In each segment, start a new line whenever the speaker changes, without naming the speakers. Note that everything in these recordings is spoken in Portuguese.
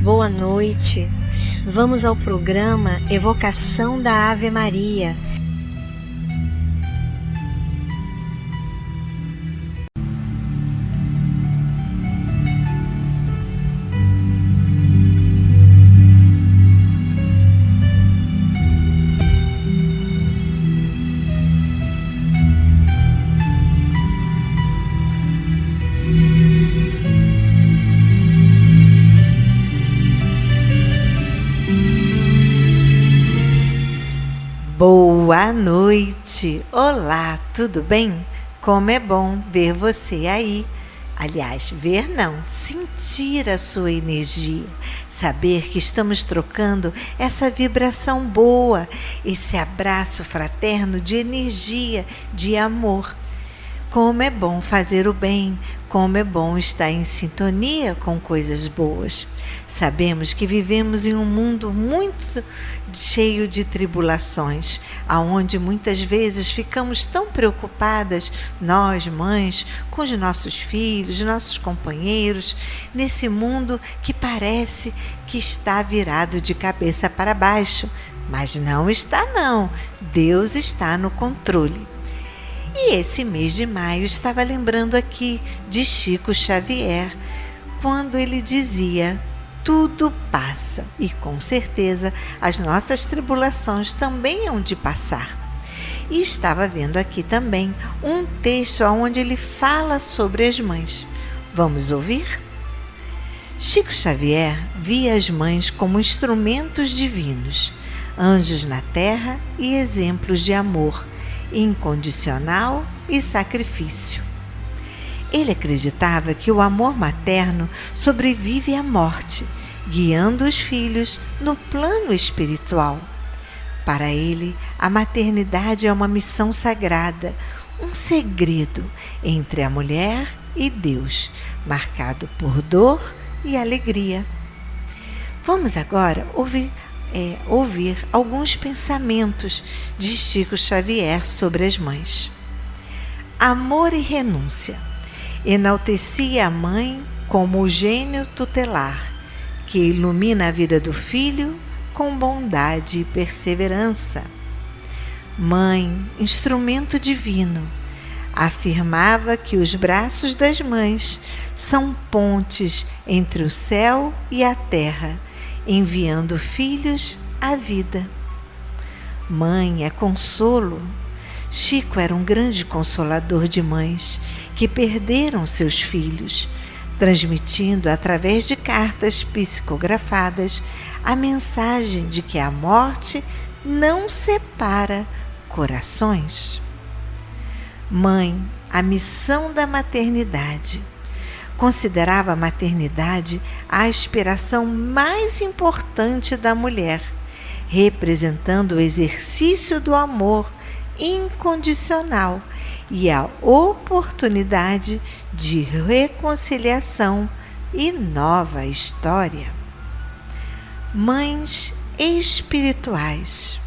Boa noite. Vamos ao programa Evocação da Ave Maria.
Boa noite! Olá, tudo bem? Como é bom ver você aí. Aliás, ver não, sentir a sua energia, saber que estamos trocando essa vibração boa, esse abraço fraterno de energia, de amor. Como é bom fazer o bem, como é bom estar em sintonia com coisas boas. Sabemos que vivemos em um mundo muito cheio de tribulações, aonde muitas vezes ficamos tão preocupadas, nós, mães, com os nossos filhos, nossos companheiros, nesse mundo que parece que está virado de cabeça para baixo. Mas não está não, Deus está no controle. E esse mês de maio estava lembrando aqui de Chico Xavier, quando ele dizia: tudo passa, e com certeza as nossas tribulações também hão de passar. E estava vendo aqui também um texto onde ele fala sobre as mães. Vamos ouvir? Chico Xavier via as mães como instrumentos divinos, anjos na terra e exemplos de amor incondicional e sacrifício. Ele acreditava que o amor materno sobrevive à morte, guiando os filhos no plano espiritual. Para ele, a maternidade é uma missão sagrada, um segredo entre a mulher e Deus, marcado por dor e alegria. Vamos agora ouvir alguns pensamentos de Chico Xavier sobre as mães. Amor e renúncia. Enaltecia a mãe como o gênio tutelar, que ilumina a vida do filho com bondade e perseverança. Mãe, instrumento divino, afirmava que os braços das mães são pontes entre o céu e a terra, enviando filhos à vida. Mãe é consolo. Chico era um grande consolador de mães que perderam seus filhos, transmitindo através de cartas psicografadas a mensagem de que a morte não separa corações. Mãe, a missão da maternidade. Considerava a maternidade a aspiração mais importante da mulher, representando o exercício do amor incondicional e a oportunidade de reconciliação e nova história. Mães espirituais.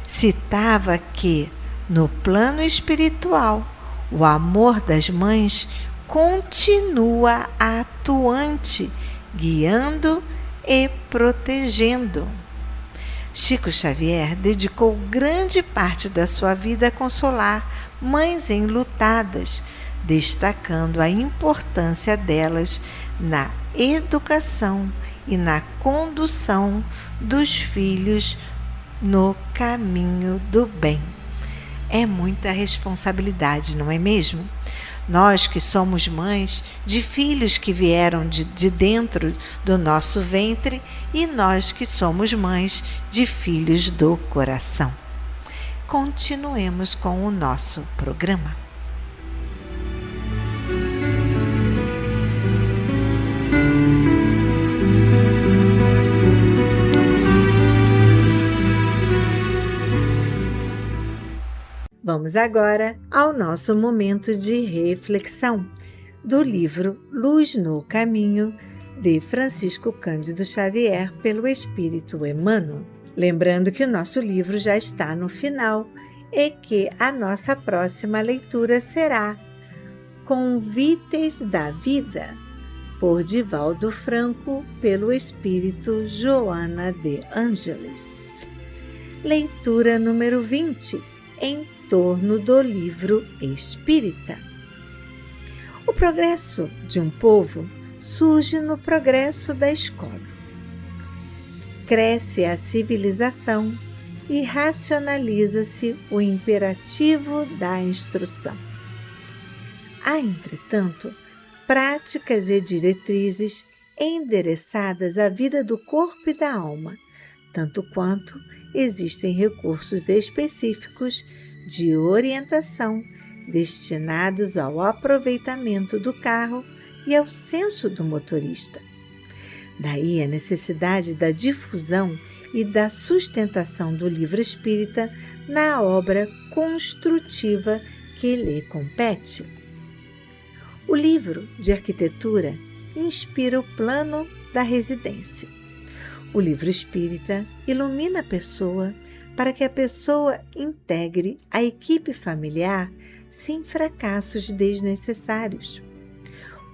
Citava que, no plano espiritual, o amor das mães continua atuante, guiando e protegendo. Chico Xavier dedicou grande parte da sua vida a consolar mães enlutadas, destacando a importância delas na educação e na condução dos filhos no caminho do bem. É muita responsabilidade, não é mesmo? Nós que somos mães de filhos que vieram de dentro do nosso ventre e nós que somos mães de filhos do coração. Continuemos com o nosso programa. Vamos agora ao nosso momento de reflexão do livro Luz no Caminho, de Francisco Cândido Xavier, pelo Espírito Emmanuel. Lembrando que o nosso livro já está no final e que a nossa próxima leitura será Convites da Vida, por Divaldo Franco, pelo espírito Joana de Ângeles. Leitura número 20, em torno do livro espírita. O progresso de um povo surge no progresso da escola. Cresce a civilização e racionaliza-se o imperativo da instrução. Há, entretanto, práticas e diretrizes endereçadas à vida do corpo e da alma, tanto quanto existem recursos específicos de orientação destinados ao aproveitamento do carro e ao senso do motorista. Daí a necessidade da difusão e da sustentação do livro espírita na obra construtiva que lhe compete. O livro de arquitetura inspira o plano da residência. O livro espírita ilumina a pessoa para que a pessoa integre a equipe familiar sem fracassos desnecessários.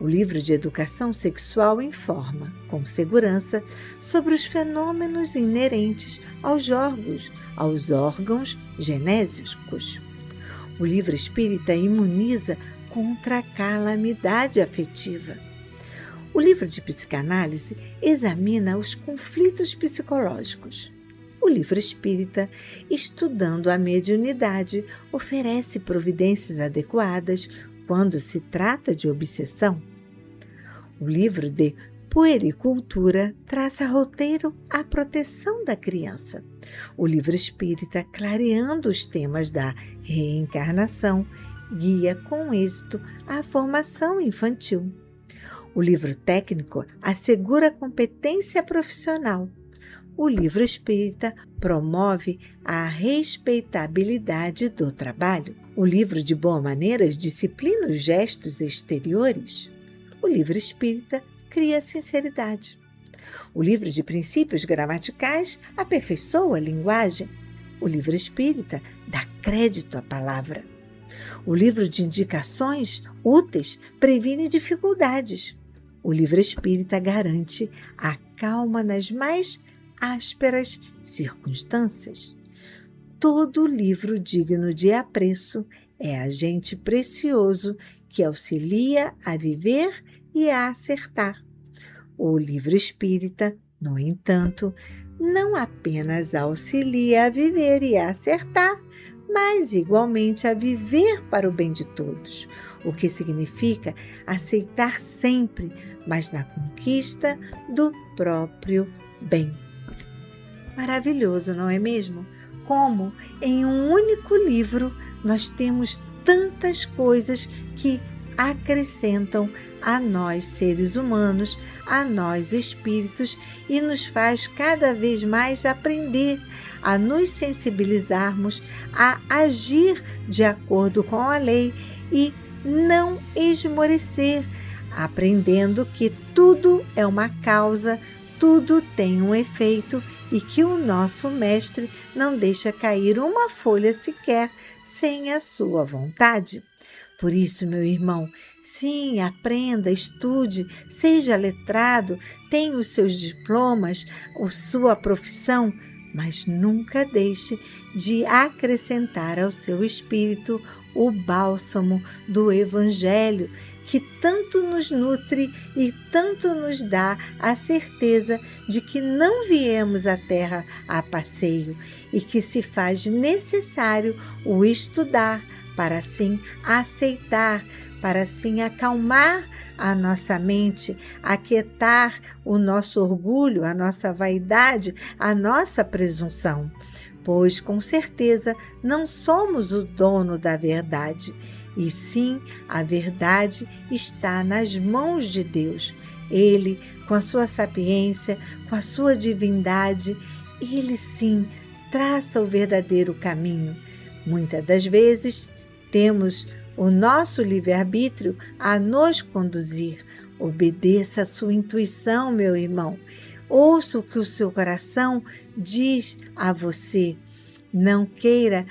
O livro de educação sexual informa, com segurança, sobre os fenômenos inerentes aos órgãos genésicos. O livro espírita imuniza contra a calamidade afetiva. O livro de psicanálise examina os conflitos psicológicos. O livro espírita, estudando a mediunidade, oferece providências adequadas quando se trata de obsessão. O livro de puericultura traça roteiro à proteção da criança. O livro espírita, clareando os temas da reencarnação, guia com êxito a formação infantil. O livro técnico assegura a competência profissional. O livro espírita promove a respeitabilidade do trabalho. O livro de boa maneira disciplina os gestos exteriores. O livro espírita cria a sinceridade. O livro de princípios gramaticais aperfeiçoa a linguagem. O livro espírita dá crédito à palavra. O livro de indicações úteis previne dificuldades. O livro espírita garante a calma nas mais ásperas circunstâncias. Todo livro digno de apreço é agente precioso que auxilia a viver e a acertar. O livro espírita, no entanto, não apenas auxilia a viver e a acertar, mas igualmente a viver para o bem de todos, o que significa aceitar sempre, mas na conquista do próprio bem. Maravilhoso, não é mesmo? Como em um único livro nós temos tantas coisas que acrescentam a nós seres humanos, a nós espíritos, e nos faz cada vez mais aprender a nos sensibilizarmos, a agir de acordo com a lei e não esmorecer, aprendendo que tudo é uma causa, tudo tem um efeito e que o nosso mestre não deixa cair uma folha sequer sem a sua vontade. Por isso, meu irmão, sim, aprenda, estude, seja letrado, tenha os seus diplomas, a sua profissão, mas nunca deixe de acrescentar ao seu espírito o bálsamo do Evangelho, que tanto nos nutre e tanto nos dá a certeza de que não viemos à Terra a passeio e que se faz necessário o estudar para assim aceitar, para assim acalmar a nossa mente, aquietar o nosso orgulho, a nossa vaidade, a nossa presunção. Pois, com certeza, não somos o dono da verdade, e sim, a verdade está nas mãos de Deus. Ele, com a sua sapiência, com a sua divindade, ele sim traça o verdadeiro caminho. Muitas das vezes, temos o nosso livre-arbítrio a nos conduzir. Obedeça a sua intuição, meu irmão. Ouça o que o seu coração diz a você. Não queira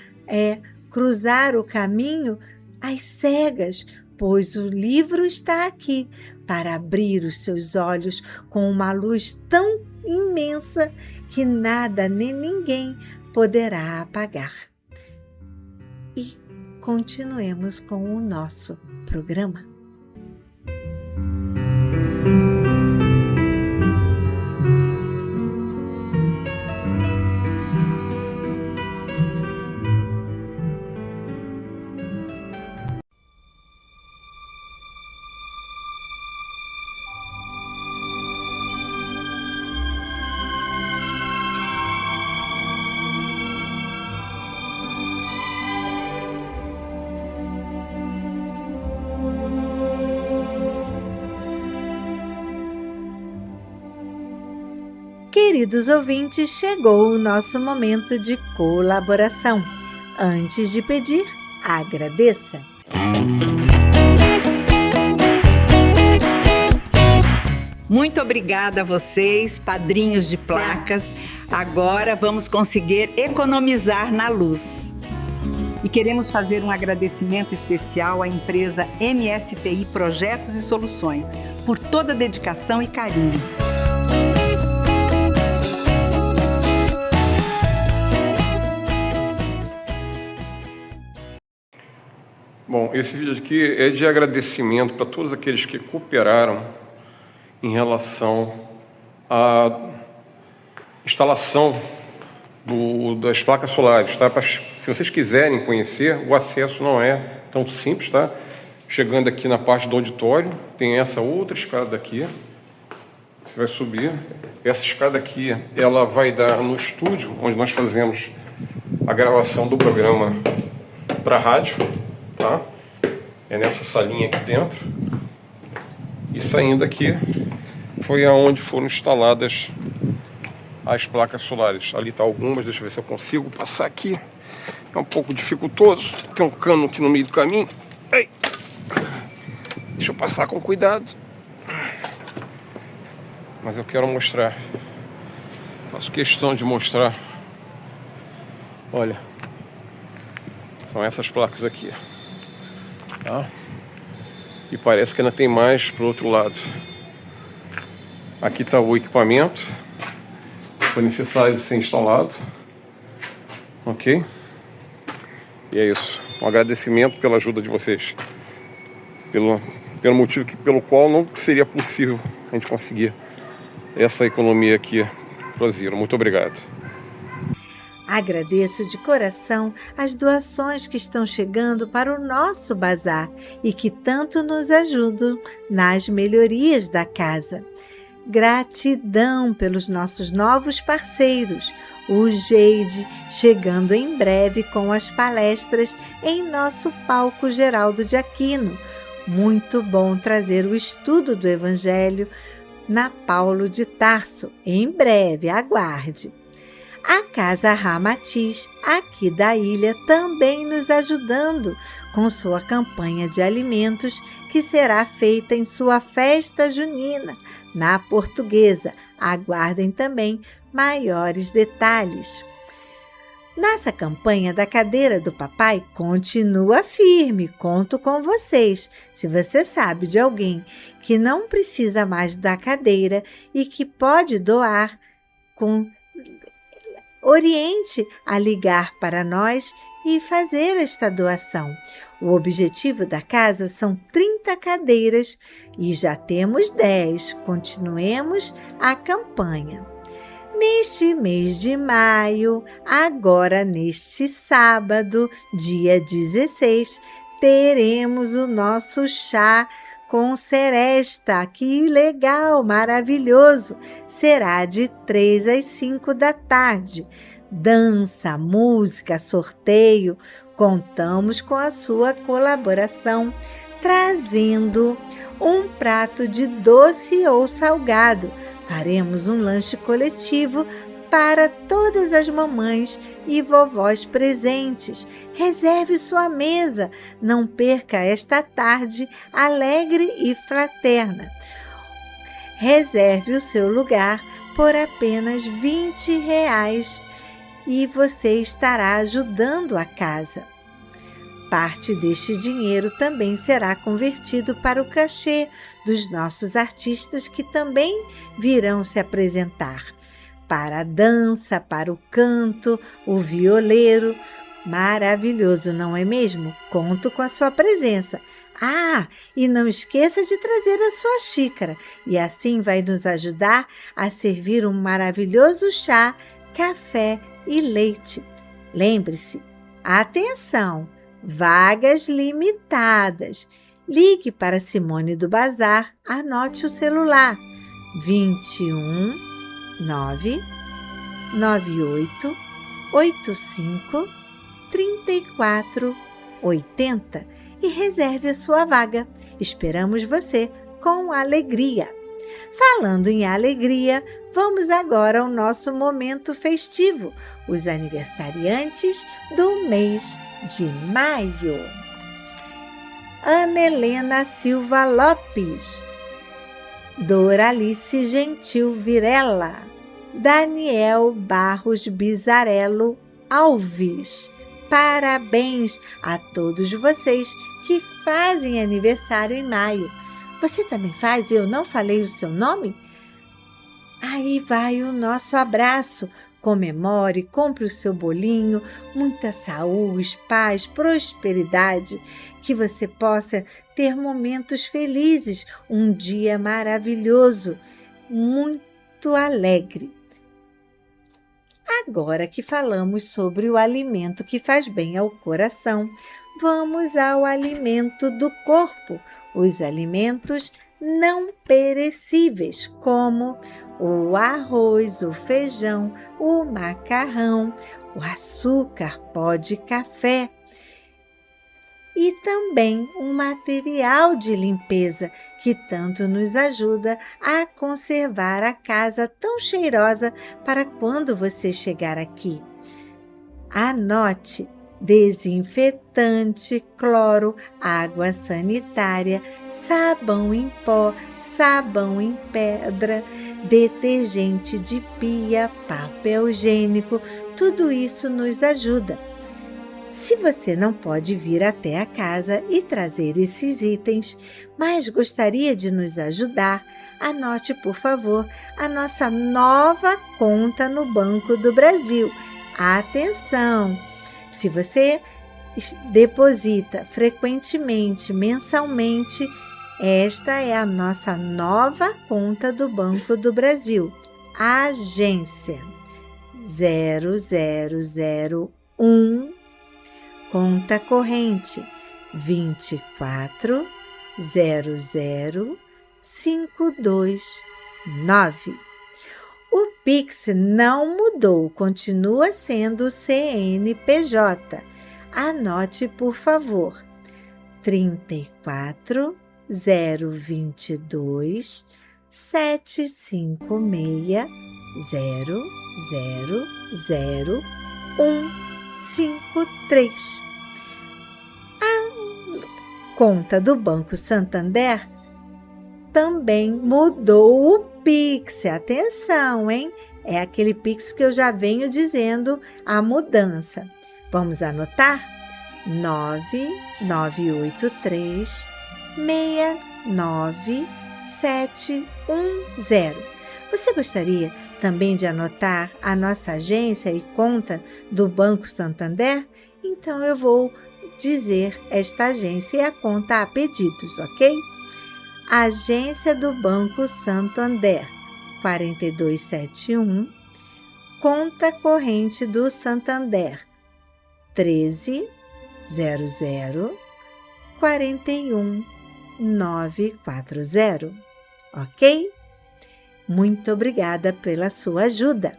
cruzar o caminho às cegas, pois o livro está aqui para abrir os seus olhos com uma luz tão imensa que nada nem ninguém poderá apagar. E continuemos com o nosso programa. Queridos ouvintes, chegou o nosso momento de colaboração. Antes de pedir, agradeça.
Muito obrigada a vocês, padrinhos de placas. Agora vamos conseguir economizar na luz.
E queremos fazer um agradecimento especial à empresa MSTI Projetos e Soluções por toda a dedicação e carinho.
Bom, esse vídeo aqui é de agradecimento para todos aqueles que cooperaram em relação à instalação das placas solares, tá? Se vocês quiserem conhecer, o acesso não é tão simples, tá? Chegando aqui na parte do auditório, tem essa outra escada aqui. Você vai subir. Essa escada aqui, ela vai dar no estúdio, onde nós fazemos a gravação do programa para rádio, tá? É nessa salinha aqui dentro. E saindo aqui foi aonde foram instaladas as placas solares. Ali tá algumas, deixa eu ver se eu consigo passar aqui. É um pouco dificultoso, tem um cano aqui no meio do caminho. Ei. Deixa eu passar com cuidado. Mas eu quero mostrar. Faço questão de mostrar. Olha, são essas placas aqui, tá? E parece que ainda tem mais pro outro lado. Aqui está o equipamento que foi necessário ser instalado. Ok? E é isso. Um agradecimento pela ajuda de vocês. Pelo motivo pelo qual não seria possível a gente conseguir essa economia aqui pro Zero. Muito obrigado.
Agradeço de coração as doações que estão chegando para o nosso bazar e que tanto nos ajudam nas melhorias da casa. Gratidão pelos nossos novos parceiros, o Geide, chegando em breve com as palestras em nosso palco Geraldo de Aquino. Muito bom trazer o estudo do Evangelho na Paulo de Tarso. Em breve, aguarde. A Casa Ramatiz, aqui da ilha, também nos ajudando com sua campanha de alimentos que será feita em sua festa junina, na Portuguesa. Aguardem também maiores detalhes. Nossa campanha da cadeira do papai continua firme, conto com vocês. Se você sabe de alguém que não precisa mais da cadeira e que pode doar, oriente a ligar para nós e fazer esta doação. O objetivo da casa são 30 cadeiras e já temos 10. Continuemos a campanha. Neste mês de maio, agora neste sábado, dia 16, teremos o nosso chá com seresta. Que legal, maravilhoso! Será de 3 às 5 da tarde. Dança, música, sorteio. Contamos com a sua colaboração, trazendo um prato de doce ou salgado. Faremos um lanche coletivo para todas as mamães e vovós presentes. Reserve sua mesa. Não perca esta tarde alegre e fraterna. Reserve o seu lugar por apenas R$20 e você estará ajudando a casa. Parte deste dinheiro também será convertido para o cachê dos nossos artistas que também virão se apresentar. Para a dança, para o canto, o violeiro. Maravilhoso, não é mesmo? Conto com a sua presença. E não esqueça de trazer a sua xícara, e assim vai nos ajudar a servir um maravilhoso chá, café e leite. Lembre-se, atenção, vagas limitadas. Ligue para Simone do Bazar, anote o celular 21 9 98 85 34 80 e reserve a sua vaga. Esperamos você com alegria. Falando em alegria, vamos agora ao nosso momento festivo, os aniversariantes do mês de maio. Ana Helena Silva Lopes, Doralice Gentil Virela, Daniel Barros Bizarello Alves. Parabéns a todos vocês que fazem aniversário em maio. Você também faz e eu não falei o seu nome? Aí vai o nosso abraço. Comemore, compre o seu bolinho, muita saúde, paz, prosperidade, que você possa ter momentos felizes, um dia maravilhoso, muito alegre. Agora que falamos sobre o alimento que faz bem ao coração, vamos ao alimento do corpo, os alimentos não perecíveis, como o arroz, o feijão, o macarrão, o açúcar, pó de café. E também um material de limpeza que tanto nos ajuda a conservar a casa tão cheirosa para quando você chegar aqui. Anote: desinfetante, cloro, água sanitária, sabão em pó, sabão em pedra, detergente de pia, papel higiênico, tudo isso nos ajuda. Se você não pode vir até a casa e trazer esses itens, mas gostaria de nos ajudar, anote, por favor, a nossa nova conta no Banco do Brasil. Atenção! Se você deposita frequentemente, mensalmente, esta é a nossa nova conta do Banco do Brasil. Agência 0001, conta corrente 2400529. O Pix não mudou, continua sendo o CNPJ. Anote, por favor, 34022 756 000153. A conta do Banco Santander também mudou o Pix. Atenção, hein? É aquele Pix que eu já venho dizendo a mudança. Vamos anotar? 9983 69710. Você gostaria também de anotar a nossa agência e conta do Banco Santander? Então eu vou dizer esta agência e a conta a pedidos, ok? Agência do Banco Santander, 4271, conta corrente do Santander, 1300 41940, ok? Muito obrigada pela sua ajuda.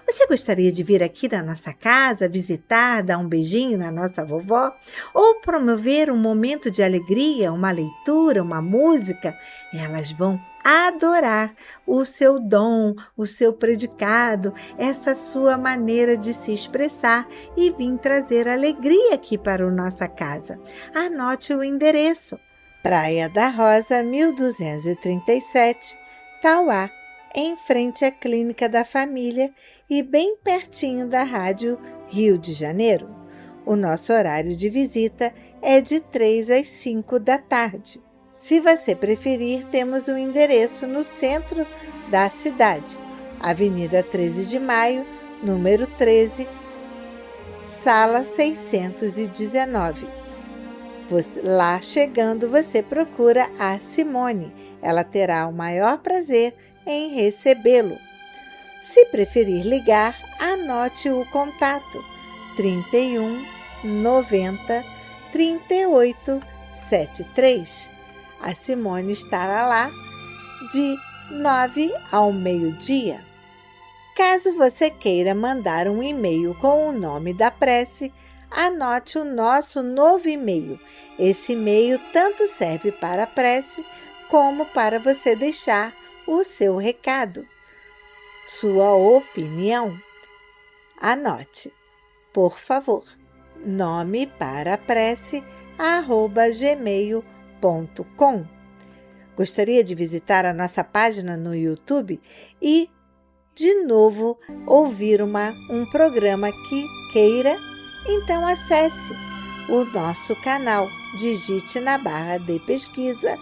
Você gostaria de vir aqui na nossa casa, visitar, dar um beijinho na nossa vovó? Ou promover um momento de alegria, uma leitura, uma música? Elas vão adorar o seu dom, o seu predicado, essa sua maneira de se expressar e vir trazer alegria aqui para a nossa casa. Anote o endereço: Praia da Rosa, 1237, Tauá, em frente à Clínica da Família e bem pertinho da Rádio Rio de Janeiro. O nosso horário de visita é de 3 às 5 da tarde. Se você preferir, temos um endereço no centro da cidade, Avenida 13 de Maio, número 13, sala 619. Lá chegando, você procura a Simone. Ela terá o maior prazer em recebê-lo. Se preferir ligar, anote o contato 31 90 38 73. A Simone estará lá de 9 ao meio-dia. Caso você queira mandar um e-mail com o nome da prece, anote o nosso novo e-mail. Esse e-mail tanto serve para a prece como para você deixar o seu recado, sua opinião. Anote, por favor, nome para a prece@gmail.com. Gostaria de visitar a nossa página no YouTube e, de novo, ouvir um programa que queira? Então acesse o nosso canal, digite na barra de pesquisa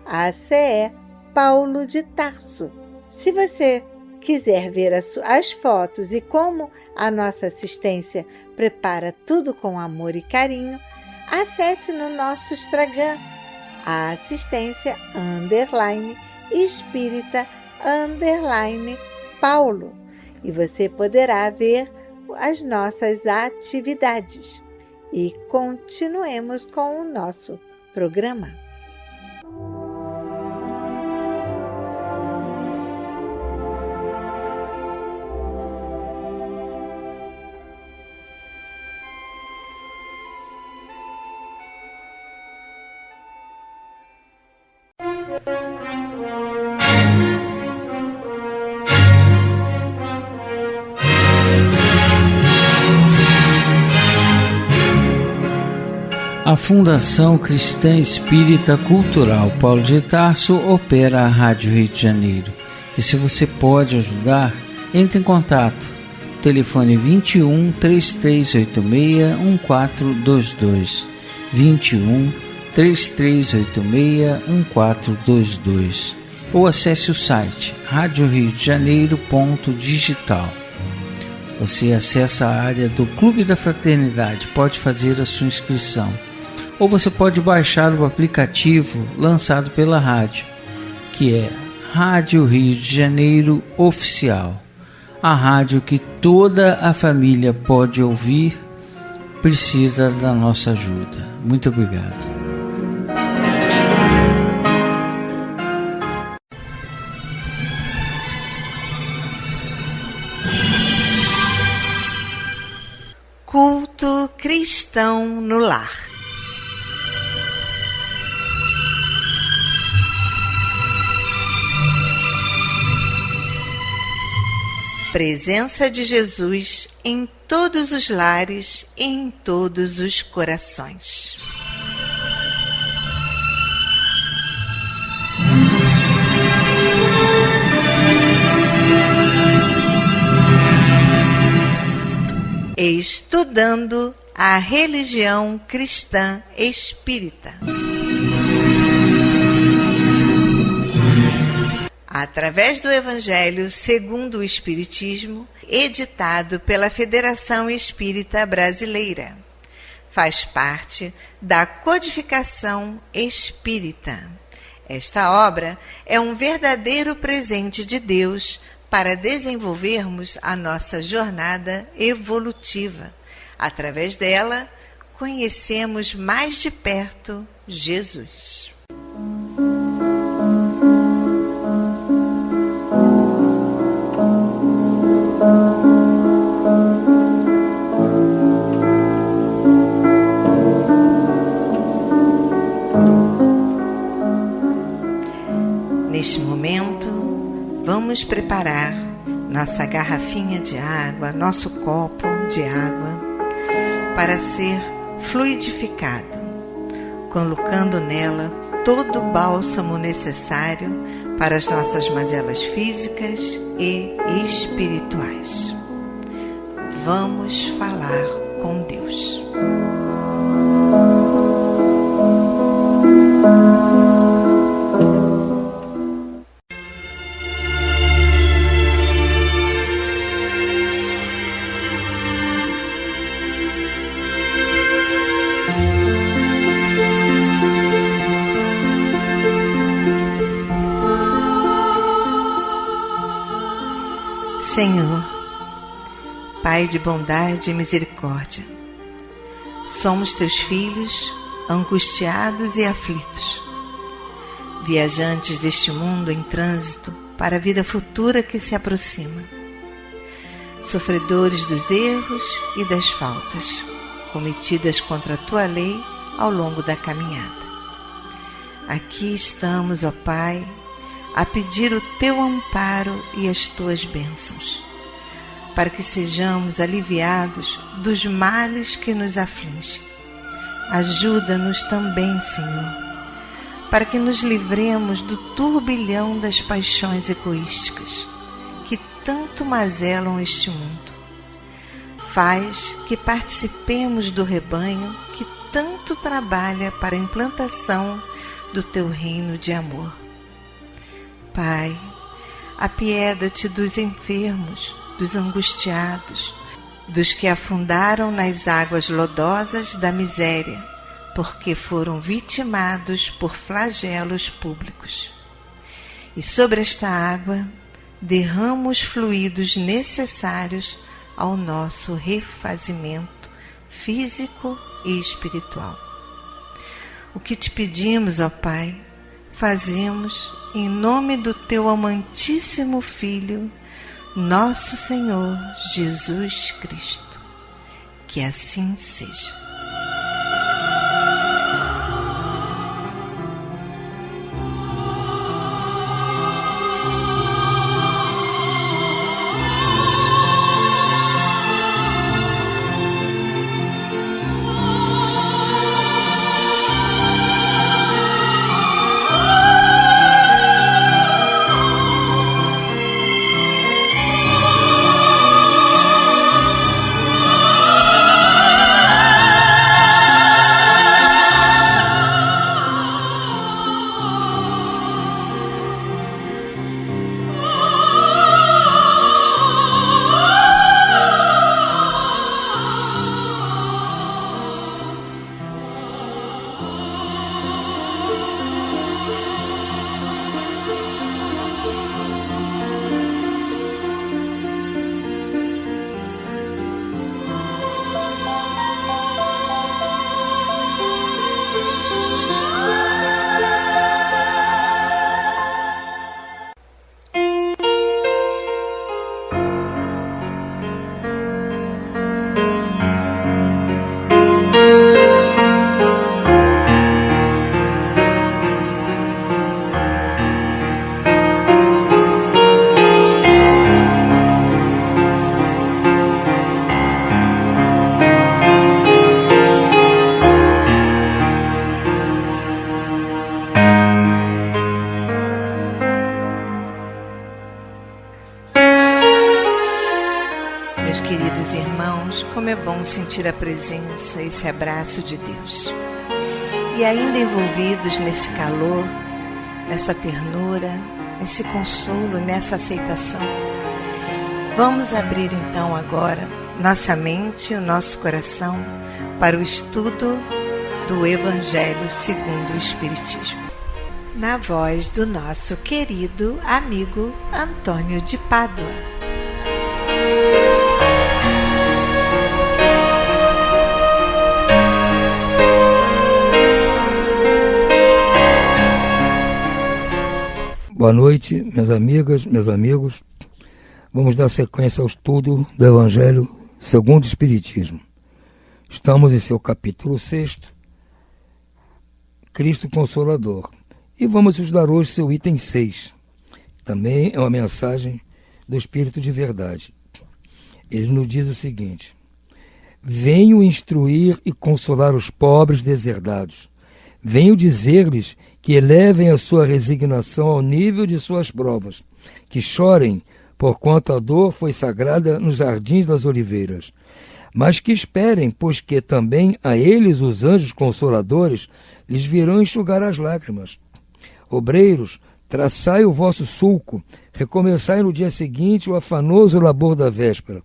@ACE Paulo de Tarso. Se você quiser ver as fotos e como a nossa assistência prepara tudo com amor e carinho, acesse no nosso Instagram, a assistência _espírita _Paulo, e você poderá ver as nossas atividades. E continuemos com o nosso programa.
A Fundação Cristã Espírita Cultural Paulo de Tarso opera a Rádio Rio de Janeiro. E se você pode ajudar, entre em contato. Telefone 21 3386 1422. 21 3386 1422. Ou acesse o site radioriodejaneiro.digital. Você acessa a área do Clube da Fraternidade, pode fazer a sua inscrição. Ou você pode baixar o aplicativo lançado pela rádio, que é Rádio Rio de Janeiro Oficial. A rádio que toda a família pode ouvir, precisa da nossa ajuda. Muito obrigado.
Culto cristão no lar. Presença de Jesus em todos os lares e em todos os corações. Estudando a religião cristã espírita. Através do Evangelho segundo o Espiritismo, editado pela Federação Espírita Brasileira. Faz parte da Codificação Espírita. Esta obra é um verdadeiro presente de Deus para desenvolvermos a nossa jornada evolutiva. Através dela, conhecemos mais de perto Jesus. Neste momento, vamos preparar nossa garrafinha de água, nosso copo de água, para ser fluidificado, colocando nela todo o bálsamo necessário para as nossas mazelas físicas e espirituais. Vamos falar com Deus. Senhor, Pai de bondade e misericórdia, somos teus filhos, angustiados e aflitos, viajantes deste mundo em trânsito para a vida futura que se aproxima, sofredores dos erros e das faltas cometidas contra a tua lei ao longo da caminhada. Aqui estamos, ó Pai, a pedir o teu amparo e as tuas bênçãos, para que sejamos aliviados dos males que nos afligem. Ajuda-nos também, Senhor, para que nos livremos do turbilhão das paixões egoísticas que tanto mazelam este mundo. Faz que participemos do rebanho que tanto trabalha para a implantação do teu reino de amor. Pai, apieda-te dos enfermos, dos angustiados, dos que afundaram nas águas lodosas da miséria, porque foram vitimados por flagelos públicos. E sobre esta água derrama os fluidos necessários ao nosso refazimento físico e espiritual. O que te pedimos, ó Pai, fazemos em nome do teu amantíssimo Filho, nosso Senhor Jesus Cristo. Que assim seja. Meus queridos irmãos, como é bom sentir a presença, esse abraço de Deus. E ainda envolvidos nesse calor, nessa ternura, nesse consolo, nessa aceitação, vamos abrir então agora nossa mente e o nosso coração para o estudo do Evangelho segundo o Espiritismo, na voz do nosso querido amigo Antônio de Pádua.
Boa noite, minhas amigas, meus amigos. Vamos dar sequência ao estudo do Evangelho segundo o Espiritismo. Estamos em seu capítulo 6, Cristo Consolador. E vamos estudar hoje seu item 6. Também é uma mensagem do Espírito de Verdade. Ele nos diz o seguinte: venho instruir e consolar os pobres deserdados. Venho dizer-lhes que elevem a sua resignação ao nível de suas provas, que chorem, porquanto a dor foi sagrada nos jardins das oliveiras. Mas que esperem, pois que também a eles os anjos consoladores lhes virão enxugar as lágrimas. Obreiros, traçai o vosso sulco, recomeçai no dia seguinte o afanoso labor da véspera.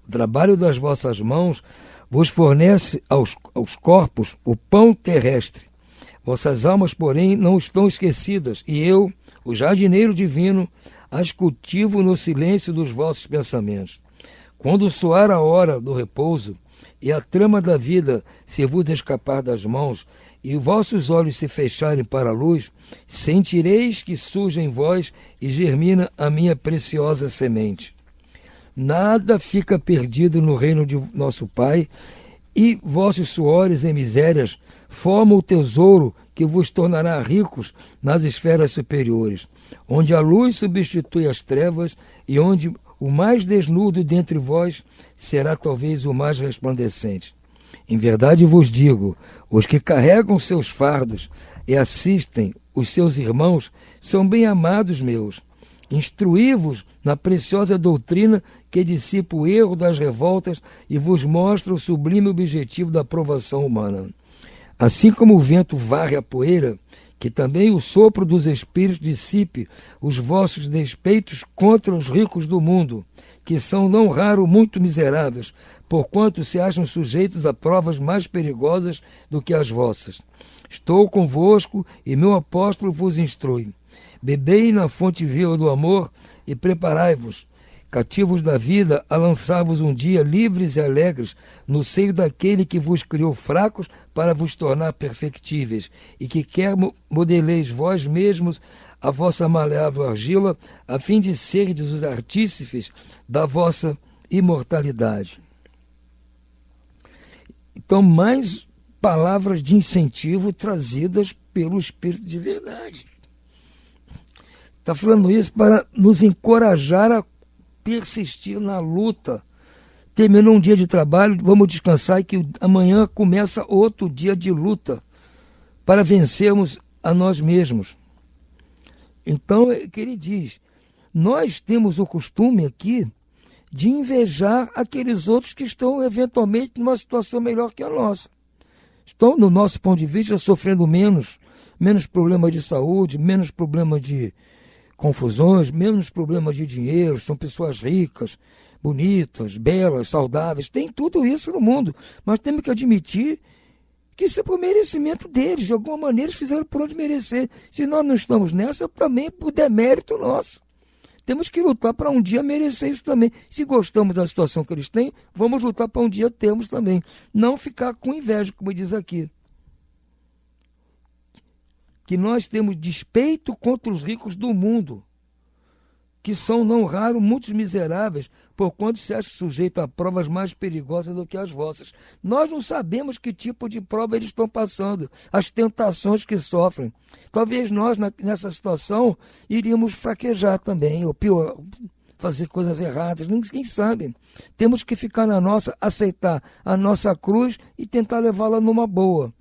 O trabalho das vossas mãos vos fornece aos corpos o pão terrestre. Vossas almas, porém, não estão esquecidas, e eu, o jardineiro divino, as cultivo no silêncio dos vossos pensamentos. Quando soar a hora do repouso, e a trama da vida se vos escapar das mãos, e vossos olhos se fecharem para a luz, sentireis que surge em vós e germina a minha preciosa semente. Nada fica perdido no reino de nosso Pai, e vossos suores e misérias formam o tesouro que vos tornará ricos nas esferas superiores, onde a luz substitui as trevas e onde o mais desnudo dentre vós será talvez o mais resplandecente. Em verdade vos digo, os que carregam seus fardos e assistem os seus irmãos são bem amados meus. Instruí-vos na preciosa doutrina que dissipa o erro das revoltas e vos mostra o sublime objetivo da aprovação humana. Assim como o vento varre a poeira, que também o sopro dos espíritos dissipe os vossos despeitos contra os ricos do mundo, que são não raro muito miseráveis, porquanto se acham sujeitos a provas mais perigosas do que as vossas. Estou convosco e meu apóstolo vos instrui. Bebei na fonte viva do amor e preparai-vos, cativos da vida, a lançar-vos um dia livres e alegres no seio daquele que vos criou fracos para vos tornar perfectíveis e que quer modeleis vós mesmos a vossa maleável argila, a fim de serdes os artífices da vossa imortalidade. Então, mais palavras de incentivo trazidas pelo Espírito de verdade. Está falando isso para nos encorajar a persistir na luta. Terminou um dia de trabalho, vamos descansar, e que amanhã começa outro dia de luta para vencermos a nós mesmos. Então, é que ele diz, nós temos o costume aqui de invejar aqueles outros que estão eventualmente numa situação melhor que a nossa. Estão, no nosso ponto de vista, sofrendo menos problemas de saúde, menos problemas de confusões, menos problemas de dinheiro, são pessoas ricas, bonitas, belas, saudáveis, tem tudo isso no mundo, mas temos que admitir que isso é por merecimento deles, de alguma maneira eles fizeram por onde merecer. Se nós não estamos nessa, também por demérito nosso. Temos que lutar para um dia merecer isso também. Se gostamos da situação que eles têm, vamos lutar para um dia termos também. Não ficar com inveja, como diz aqui. Que nós temos despeito contra os ricos do mundo, que são, não raro, muitos miseráveis, porquanto se acham sujeitos a provas mais perigosas do que as vossas. Nós não sabemos que tipo de prova eles estão passando, as tentações que sofrem. Talvez nós, nessa situação, iríamos fraquejar também, ou pior, fazer coisas erradas, ninguém sabe. Temos que ficar na nossa, aceitar a nossa cruz e tentar levá-la numa boa.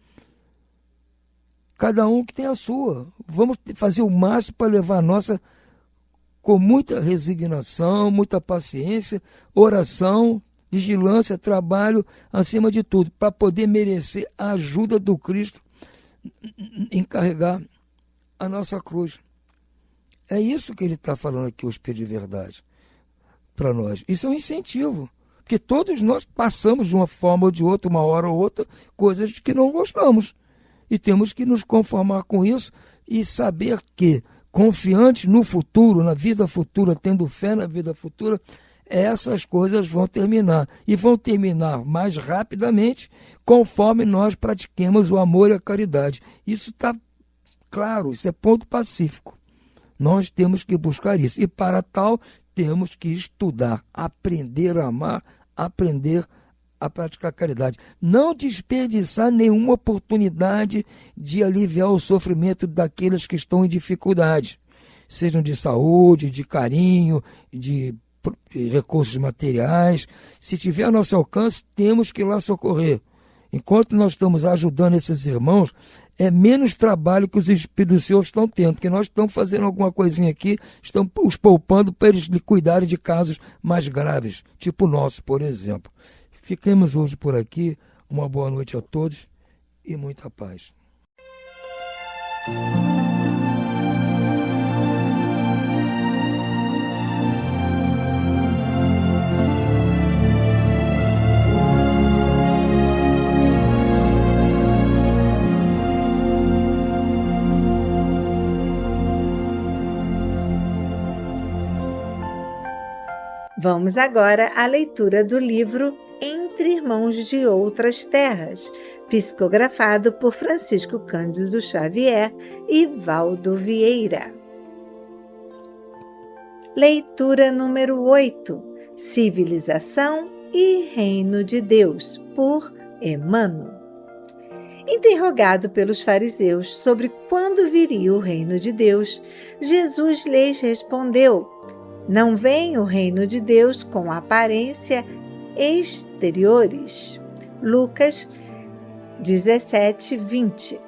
Cada um que tem a sua. Vamos fazer o máximo para levar a nossa com muita resignação, muita paciência, oração, vigilância, trabalho, acima de tudo, para poder merecer a ajuda do Cristo em carregar a nossa cruz. É isso que ele está falando aqui, o Espírito de Verdade, para nós. Isso é um incentivo, porque todos nós passamos de uma forma ou de outra, uma hora ou outra, coisas que não gostamos. E temos que nos conformar com isso e saber que, confiantes no futuro, na vida futura, tendo fé na vida futura, essas coisas vão terminar. E vão terminar mais rapidamente conforme nós pratiquemos o amor e a caridade. Isso está claro, isso é ponto pacífico. Nós temos que buscar isso. E para tal, temos que estudar, aprender a amar, aprender a praticar a caridade. Não desperdiçar nenhuma oportunidade de aliviar o sofrimento daqueles que estão em dificuldade, sejam de saúde, de carinho, de recursos materiais. Se tiver a nosso alcance, temos que ir lá socorrer. Enquanto nós estamos ajudando esses irmãos, é menos trabalho que os Espíritos do Senhor estão tendo, porque nós estamos fazendo alguma coisinha aqui, estamos os poupando para eles cuidarem de casos mais graves, tipo o nosso, por exemplo. Fiquemos hoje por aqui. Uma boa noite a todos e muita paz.
Vamos agora à leitura do livro Entre Irmãos de Outras Terras, psicografado por Francisco Cândido Xavier e Valdo Vieira. Leitura número 8, Civilização e Reino de Deus, por Emmanuel. Interrogado pelos fariseus sobre quando viria o reino de Deus, Jesus lhes respondeu: não vem o reino de Deus com aparência exteriores. Lucas 17, 20.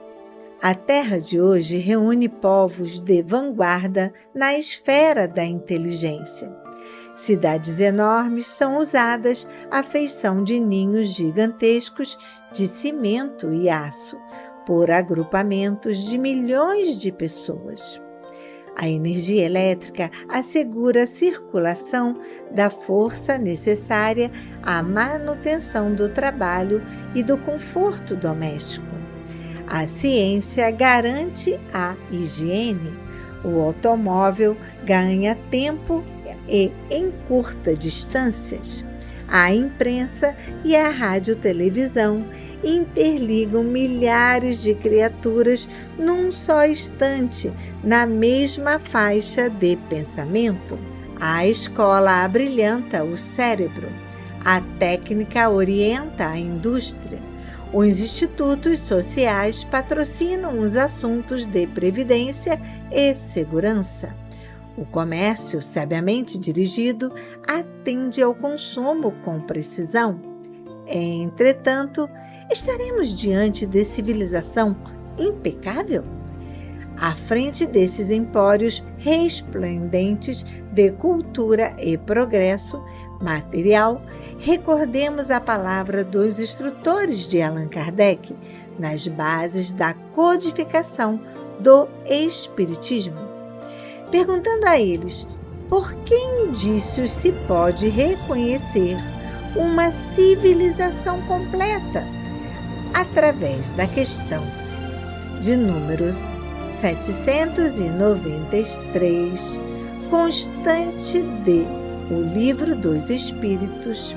A terra de hoje reúne povos de vanguarda na esfera da inteligência. Cidades enormes são usadas à feição de ninhos gigantescos de cimento e aço, por agrupamentos de milhões de pessoas. A energia elétrica assegura a circulação da força necessária à manutenção do trabalho e do conforto doméstico. A ciência garante a higiene. O automóvel ganha tempo e encurta distâncias. A imprensa e a radiotelevisão interligam milhares de criaturas num só instante, na mesma faixa de pensamento. A escola abrilhanta o cérebro. A técnica orienta a indústria. Os institutos sociais patrocinam os assuntos de previdência e segurança. O comércio, sabiamente dirigido, atende ao consumo com precisão. Entretanto, estaremos diante de civilização impecável? À frente desses empórios resplendentes de cultura e progresso material, recordemos a palavra dos instrutores de Allan Kardec nas bases da codificação do Espiritismo. Perguntando a eles por que indícios se pode reconhecer uma civilização completa, através da questão de número 793, constante de O Livro dos Espíritos,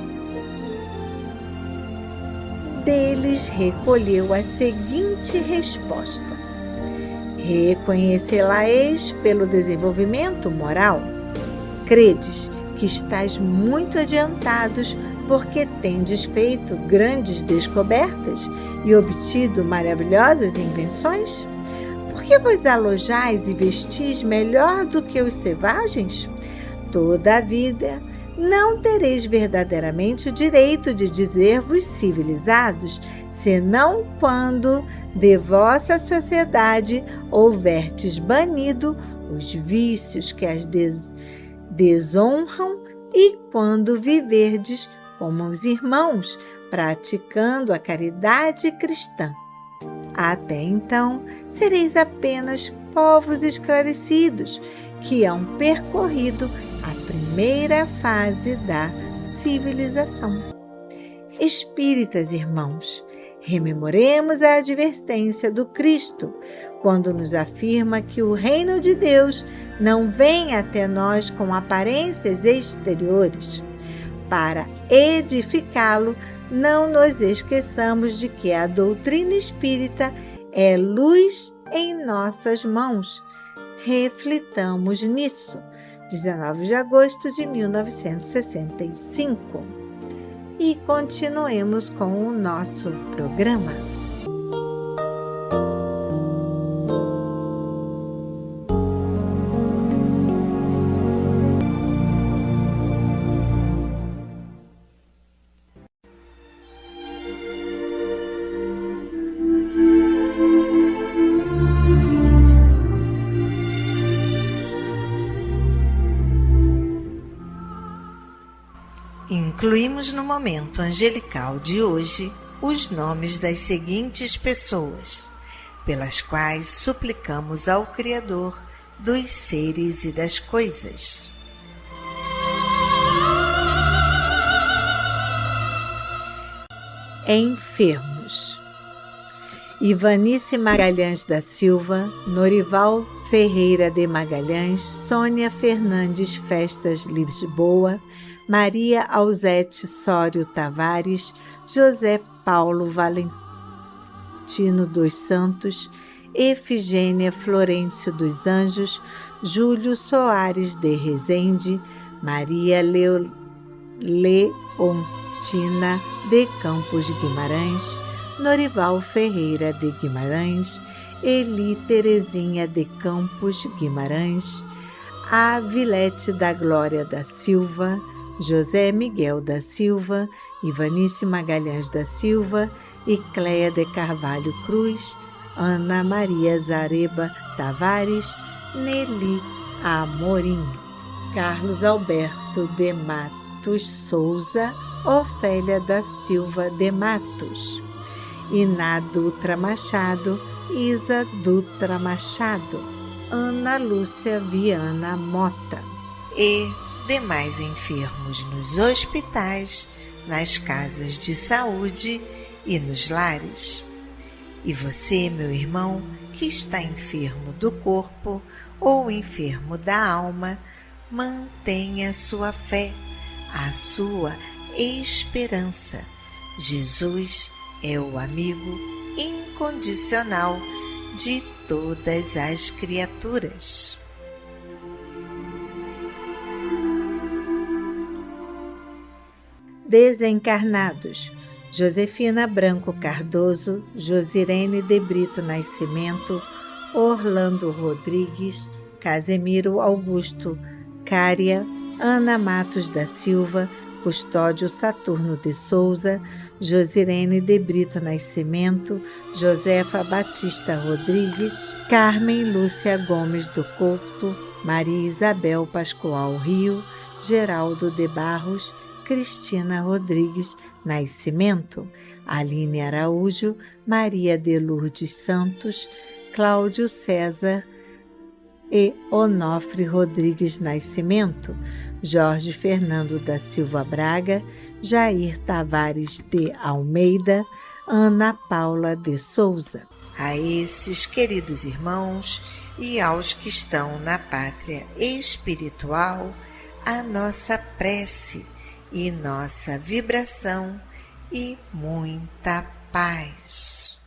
deles recolheu a seguinte resposta: reconhecê-la-eis pelo desenvolvimento moral? Credes que estáis muito adiantados porque tendes feito grandes descobertas e obtido maravilhosas invenções? Por que vos alojais e vestis melhor do que os selvagens? Toda a vida não tereis verdadeiramente o direito de dizer-vos civilizados, senão quando de vossa sociedade houvertes banido os vícios que as desonram e quando viverdes como os irmãos, praticando a caridade cristã. Até então, sereis apenas povos esclarecidos que hão percorrido a primeira fase da civilização. Espíritas irmãos, rememoremos a advertência do Cristo, quando nos afirma que o reino de Deus não vem até nós com aparências exteriores. Para edificá-lo, não nos esqueçamos de que a doutrina espírita é luz em nossas mãos. Reflitamos nisso. 19 de agosto de 1965. E continuemos com o nosso programa. incluímos no momento angelical de hoje os nomes das seguintes pessoas, pelas quais suplicamos ao Criador dos seres e das coisas. Enfermos: Ivanice Magalhães da Silva, Norival Ferreira de Magalhães, Sônia Fernandes Festas Lisboa, Maria Alzete Sório Tavares, José Paulo Valentino dos Santos, Efigênia Florencio dos Anjos, Júlio Soares de Rezende, Maria Leontina de Campos Guimarães, Norival Ferreira de Guimarães, Eli Terezinha de Campos Guimarães, Avilete da Glória da Silva, José Miguel da Silva, Ivanice Magalhães da Silva, Icléia de Carvalho Cruz, Ana Maria Zareba Tavares, Nelly Amorim, Carlos Alberto de Matos Souza, Ofélia da Silva de Matos, Iná Dutra Machado, Isa Dutra Machado, Ana Lúcia Viana Mota e demais enfermos nos hospitais, nas casas de saúde e nos lares. E você, meu irmão, que está enfermo do corpo ou enfermo da alma, mantenha a sua fé, a sua esperança. Jesus é o amigo incondicional de todas as criaturas. Desencarnados: Josefina Branco Cardoso, Josirene de Brito Nascimento, Orlando Rodrigues, Casemiro Augusto Cária, Ana Matos da Silva, Custódio Saturno de Souza, Josirene de Brito Nascimento, Josefa Batista Rodrigues, Carmen Lúcia Gomes do Couto, Maria Isabel Pascoal Rio, Geraldo de Barros, Cristina Rodrigues Nascimento, Aline Araújo, Maria de Lourdes Santos, Cláudio César e Onofre Rodrigues Nascimento, Jorge Fernando da Silva Braga, Jair Tavares de Almeida, Ana Paula de Souza. A esses queridos irmãos e aos que estão na pátria espiritual, a nossa prece e nossa vibração e muita paz.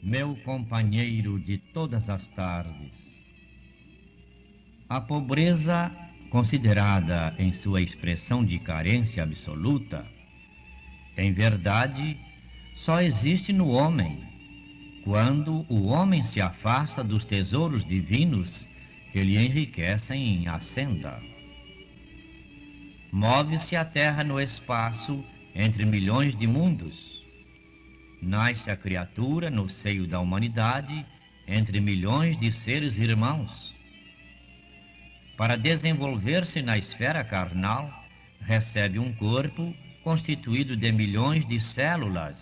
Meu companheiro de todas as tardes. A pobreza, considerada em sua expressão de carência absoluta, em verdade, só existe no homem, quando o homem se afasta dos tesouros divinos que lhe enriquecem a senda. Move-se a terra no espaço entre milhões de mundos. Nasce a criatura no seio da humanidade, entre milhões de seres irmãos. Para desenvolver-se na esfera carnal, recebe um corpo constituído de milhões de células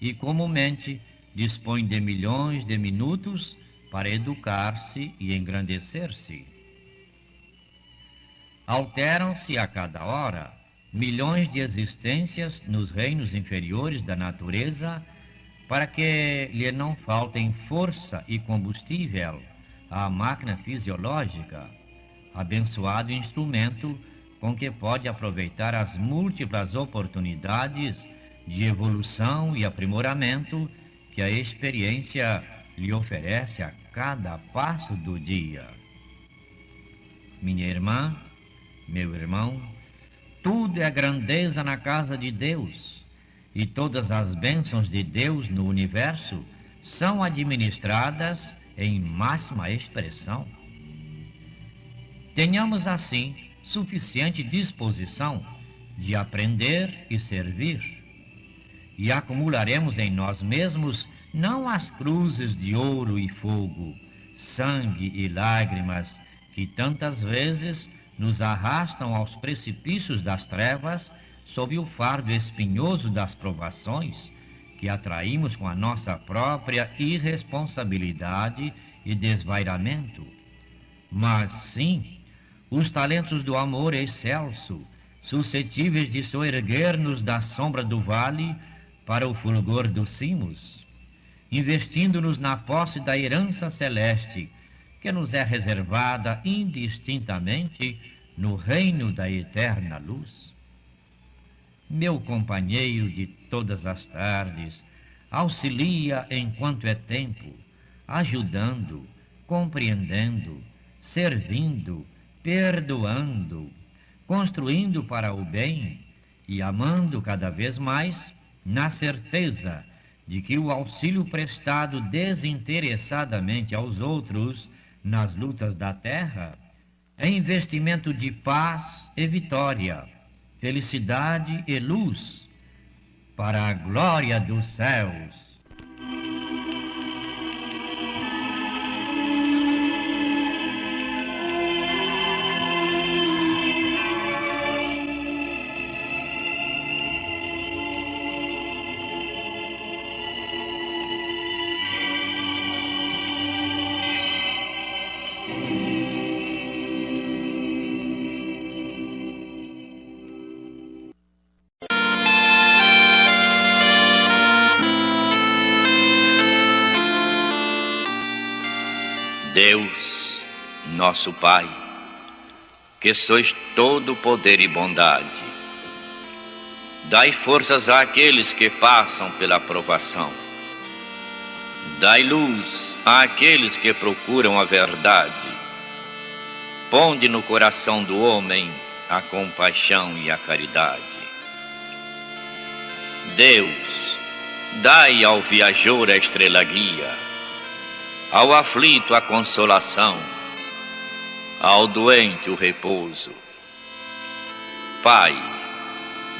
e, comumente, dispõe de milhões de minutos para educar-se e engrandecer-se. Alteram-se a cada hora milhões de existências nos reinos inferiores da natureza, para que lhe não faltem força e combustível à máquina fisiológica, abençoado instrumento com que pode aproveitar as múltiplas oportunidades de evolução e aprimoramento que a experiência lhe oferece a cada passo do dia. Minha irmã, meu irmão, tudo é grandeza na casa de Deus, e todas as bênçãos de Deus no universo são administradas em máxima expressão. Tenhamos, assim, suficiente disposição de aprender e servir, e acumularemos em nós mesmos não as cruzes de ouro e fogo, sangue e lágrimas que tantas vezes nos arrastam aos precipícios das trevas sob o fardo espinhoso das provações que atraímos com a nossa própria irresponsabilidade e desvairamento, mas sim os talentos do amor excelso, suscetíveis de soerguer-nos da sombra do vale para o fulgor dos cimos, investindo-nos na posse da herança celeste que nos é reservada indistintamente no reino da eterna luz. Meu companheiro de todas as tardes, auxilia enquanto é tempo, ajudando, compreendendo, servindo, perdoando, construindo para o bem e amando cada vez mais, na certeza de que o auxílio prestado desinteressadamente aos outros nas lutas da terra é investimento de paz e vitória, felicidade e luz, para a glória dos céus.
Deus, nosso Pai, que sois todo poder e bondade, dai forças àqueles que passam pela provação, dai luz àqueles que procuram a verdade, ponde no coração do homem a compaixão e a caridade. Deus, dai ao viajor a estrela guia, ao aflito a consolação, ao doente o repouso. Pai,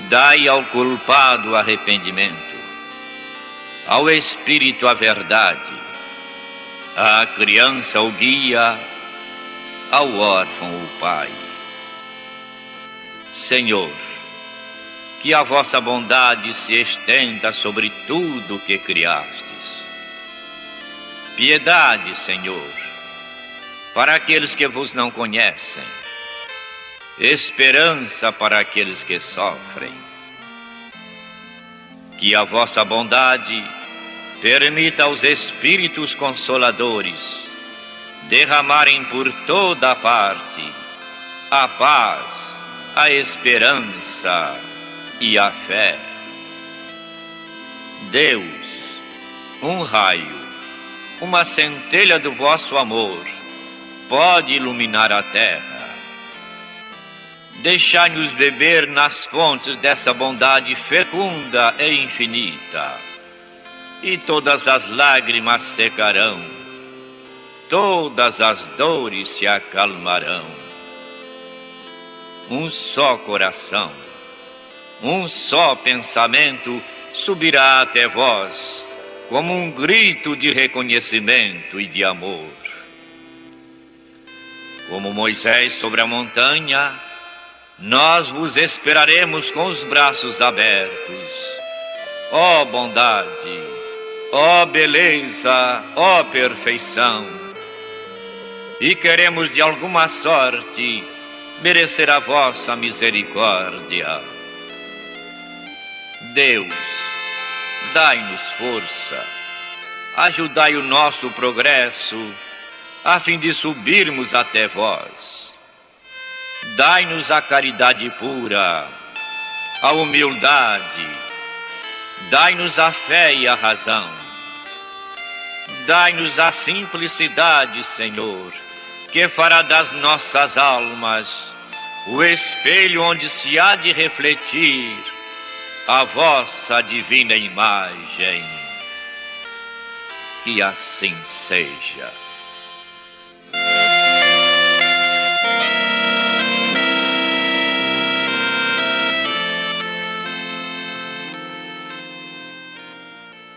dai ao culpado o arrependimento, ao espírito a verdade, à criança o guia, ao órfão o pai. Senhor, que a vossa bondade se estenda sobre tudo o que criastes. Piedade, Senhor, para aqueles que vos não conhecem, esperança para aqueles que sofrem. Que a vossa bondade permita aos Espíritos Consoladores derramarem por toda a parte a paz, a esperança e a fé. Deus, um raio, uma centelha do vosso amor pode iluminar a terra. Deixai-nos beber nas fontes dessa bondade fecunda e infinita, e todas as lágrimas secarão, todas as dores se acalmarão. Um só coração, um só pensamento subirá até vós, como um grito de reconhecimento e de amor. Como Moisés sobre a montanha, nós vos esperaremos com os braços abertos. Ó bondade, ó beleza, ó perfeição. E queremos de alguma sorte merecer a vossa misericórdia. Deus, dai-nos força, ajudai o nosso progresso, a fim de subirmos até vós. Dai-nos a caridade pura, a humildade, dai-nos a fé e a razão. Dai-nos a simplicidade, Senhor, que fará das nossas almas o espelho onde se há de refletir a vossa divina imagem. Que assim seja.